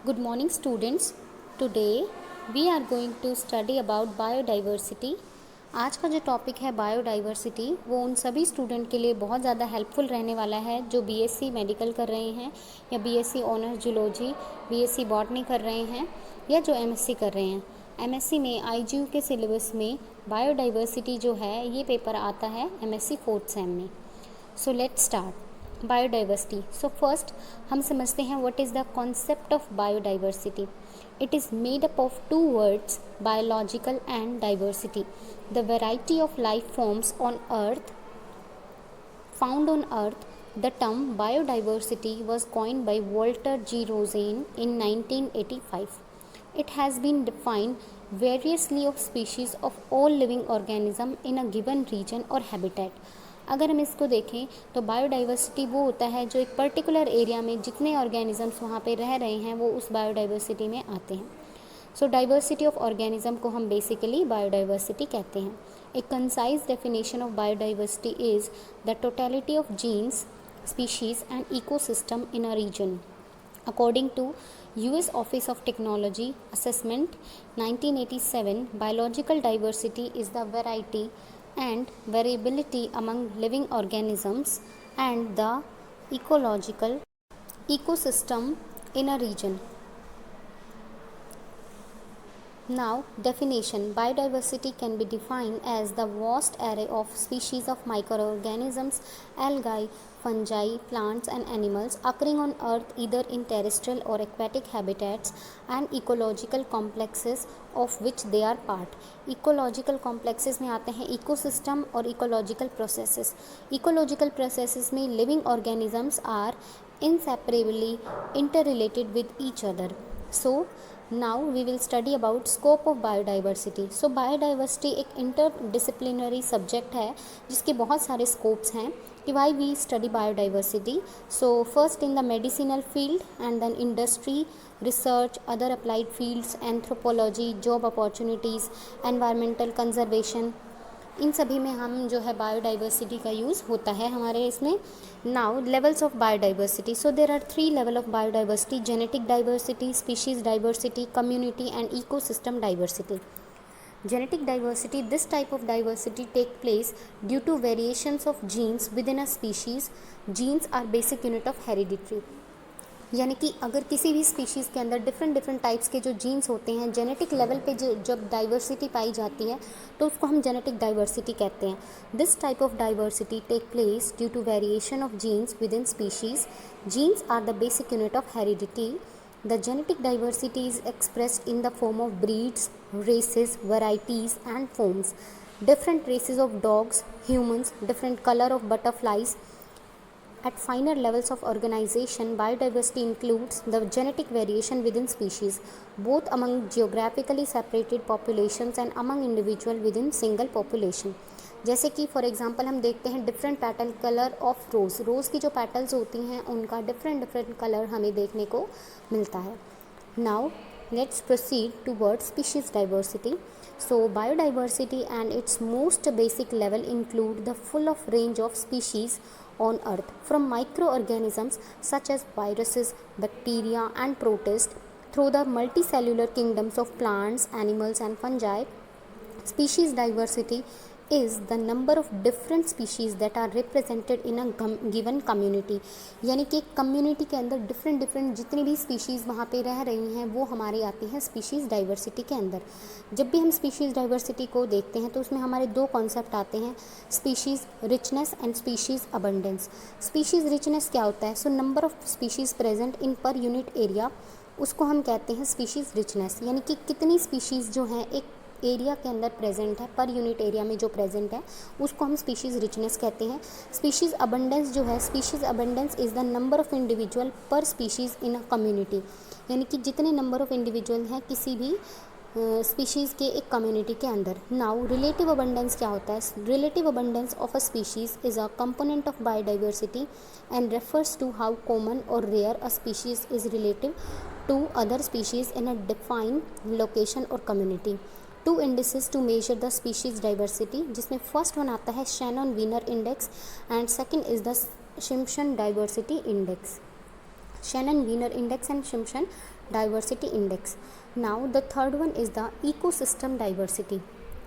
Good morning students. Today we are going to study about biodiversity. आज का जो topic है बायोडाइवर्सिटी वो उन सभी स्टूडेंट के लिए बहुत ज़्यादा हेल्पफुल रहने वाला है जो बीएससी मेडिकल कर रहे हैं या BSc honours zoology, BSc botany कर रहे हैं या जो एमएससी कर रहे हैं। एमएससी में आईजीयू के सिलेबस में बायोडाइवर्सिटी जो है ये पेपर आता है एमएससी फोर्थ सेम में। So let's start. Biodiversity. So first हम समझते हैं what is the concept of biodiversity. It is made up of two words, biological and diversity. The variety of life forms on earth found on earth. The term biodiversity was coined by Walter G. Rosen in 1985. It has been defined variously of species of all living organism in a given region or habitat. अगर हम इसको देखें तो biodiversity वो होता है जो एक पर्टिकुलर एरिया में जितने ऑर्गेनिजम्स वहाँ पे रह रहे हैं वो उस बायोडाइवर्सिटी में आते हैं। सो डाइवर्सिटी ऑफ ऑर्गेनिज्म को हम बेसिकली बायोडाइवर्सिटी कहते हैं। A concise definition of biodiversity is the totality of genes, species and ecosystem in a region. According to US Office of Technology Assessment 1987, biological diversity is the variety and variability among living organisms and the ecological ecosystem in a region. Now, definition. Biodiversity can be defined as the vast array of species of microorganisms, algae, fungi, plants and animals occurring on earth either in terrestrial or aquatic habitats and ecological complexes of which they are part. Ecological complexes में आते हैं ecosystem और ecological processes. Ecological processes में living organisms are inseparably interrelated with each other. So, now we will study about scope of biodiversity. So biodiversity एक interdisciplinary subject है जिसके बहुत सारे scopes हैं कि why we study biodiversity. So first in the medicinal field and then industry, research, other applied fields, anthropology, job opportunities, environmental conservation, इन सभी में हम जो है बायोडाइवर्सिटी का यूज़ होता है हमारे इसमें। Now levels of biodiversity. So there are 3 level of biodiversity: genetic diversity, species diversity, community and ecosystem diversity. Genetic diversity. This type of diversity take place due to variations of genes within a species. Genes are basic unit of heredity. यानी कि अगर किसी भी species के अंदर different types के जो jeans होते हैं जेनेटिक लेवल पे जब डाइवर्सिटी पाई जाती है तो उसको हम जेनेटिक डाइवर्सिटी कहते हैं। This type of diversity take place due to variation of genes within species. Genes are the basic unit of heredity. The genetic diversity is expressed in the form of breeds, races, varieties and forms. Different races of dogs, humans, different color of butterflies. At finer levels of organization, biodiversity includes the genetic variation within species, both among geographically separated populations and among individual within single population. जैसे कि for example हम देखते हैं different pattern colour of rows की जो patterns होती हैं उनका डिफरेंट कलर हमें देखने को मिलता है। Now let's proceed towards species diversity. So biodiversity and its most basic level include the full of range of species on earth, from microorganisms such as viruses, bacteria and protists through the multicellular kingdoms of plants, animals and fungi. Species diversity is the number of different species that are represented in a given community. यानी कि एक community के अंदर different जितनी भी species वहाँ पे रह रही हैं वो हमारी आती हैं स्पीशीज़ डाइवर्सिटी के अंदर। जब भी हम स्पीशीज़ डाइवर्सिटी को देखते हैं तो उसमें हमारे 2 कॉन्सेप्ट आते हैं, species richness and species abundance. Species richness क्या होता है? So number of species present in per unit area, उसको हम कहते हैं स्पीशीज़ रिचनेस। यानी कि कितनी स्पीशीज़ जो हैं एक एरिया के अंदर प्रेजेंट है, पर यूनिट एरिया में जो प्रेजेंट है उसको हम स्पीशीज़ रिचनेस कहते हैं। स्पीशीज़ अबंडेंस जो है, species abundance is the number of individual पर स्पीशीज़ इन अ कम्युनिटी। यानी कि जितने नंबर ऑफ इंडिविजुअल हैं किसी भी स्पीशीज़ के एक कम्युनिटी के अंदर। नाउ रिलेटिव अबंडेंस क्या होता है? Relative abundance of a species is a component of biodiversity and refers to how common और rare a species is relative to other species in a defined location और community. 2 indices to measure the species diversity, जिसमें first one आता है Shannon Wiener index and second is the Simpson diversity index. Shannon-Wiener index and Simpson diversity index. Now the third one is the ecosystem diversity.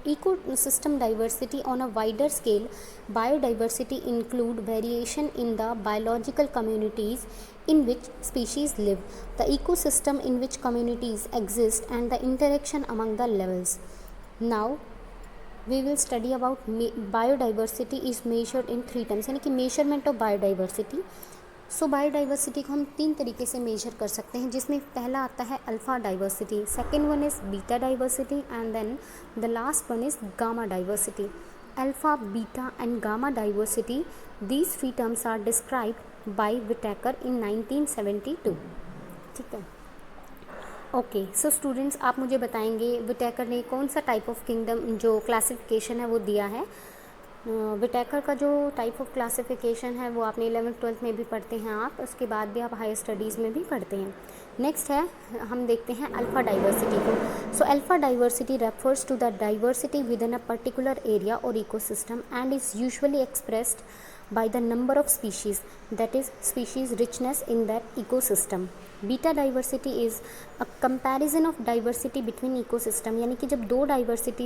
Ecosystem diversity on a wider scale. Biodiversity include variation in the biological communities in which species live, the ecosystem in which communities exist, and the interaction among the levels. Now we will study about biodiversity is measured in 3 terms, यानी कि measurement of biodiversity. So biodiversity को हम 3 तरीके से major कर सकते हैं, जिसमें पहला आता है alpha diversity, second one is beta diversity, and then the last one is gamma diversity. Alpha, beta and gamma diversity, these 3 terms are described by Whittaker in 1972. ठीक है. ओके, सो स्टूडेंट्स, आप मुझे बताएंगे विटेकर ने कौन सा type of kingdom जो classification है वो दिया है. विटेकर का जो टाइप ऑफ क्लासिफिकेशन है वो आपने 11th-12th में भी पढ़ते हैं आप, उसके बाद भी आप हायर स्टडीज़ में भी पढ़ते हैं. नेक्स्ट है, हम देखते हैं अल्फ़ा डाइवर्सिटी को. So alpha diversity refers to the diversity within a particular area और ecosystem and is usually expressed by the number of species, that is species richness in that ecosystem. Beta diversity is a comparison of diversity between ecosystem, यानी कि जब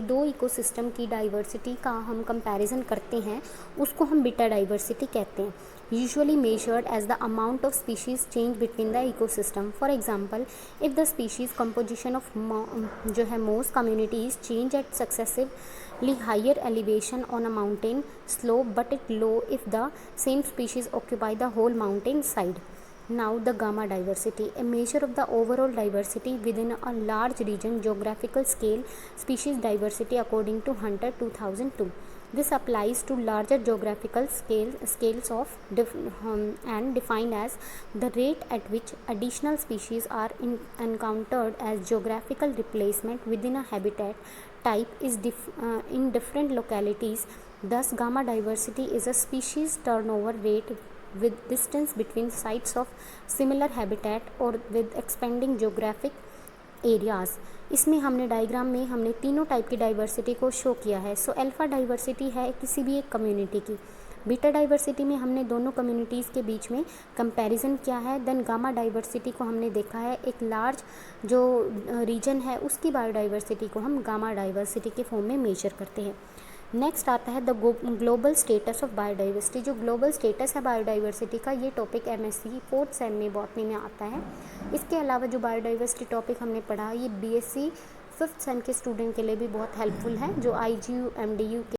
दो ecosystem की diversity का हम comparison करते हैं उसको हम बीटा डाइवर्सिटी कहते हैं. Usually measured as the amount of species change between the ecosystem. For example, if the species composition of जो है most communities change at successively higher elevation on a mountain slope but it low if the same species occupy the whole mountain side. Now the gamma diversity, a measure of the overall diversity within a large region, geographical scale, species diversity according to Hunter 2002. This applies to larger geographical scales of and defined as the rate at which additional species are encountered as geographical replacement within a habitat type is in different localities. Thus, gamma diversity is a species turnover rate with distance between sites of similar habitat or with expanding geographic areas. इसमें हमने diagram में हमने तीनों type की diversity को show किया है. सो alpha diversity है किसी भी एक कम्युनिटी की. बीटा डाइवर्सिटी में हमने दोनों कम्युनिटीज़ के बीच में कंपैरिजन किया है. देन गामा डाइवर्सिटी को हमने देखा है एक लार्ज जो रीजन है उसकी बायोडाइवर्सिटी को हम गामा डाइवर्सिटी के फॉर्म में मेजर करते हैं. नेक्स्ट आता है the global status of biodiversity. जो ग्लोबल स्टेटस है बायोडाइवर्सिटी का, ये टॉपिक MSc 4th सेम में बॉटनी में आता है. इसके अलावा जो बायोडाइवर्सिटी टॉपिक हमने पढ़ा ये BSc 5th सेम के स्टूडेंट के लिए भी बहुत हेल्पफुल है जो IGU MDU के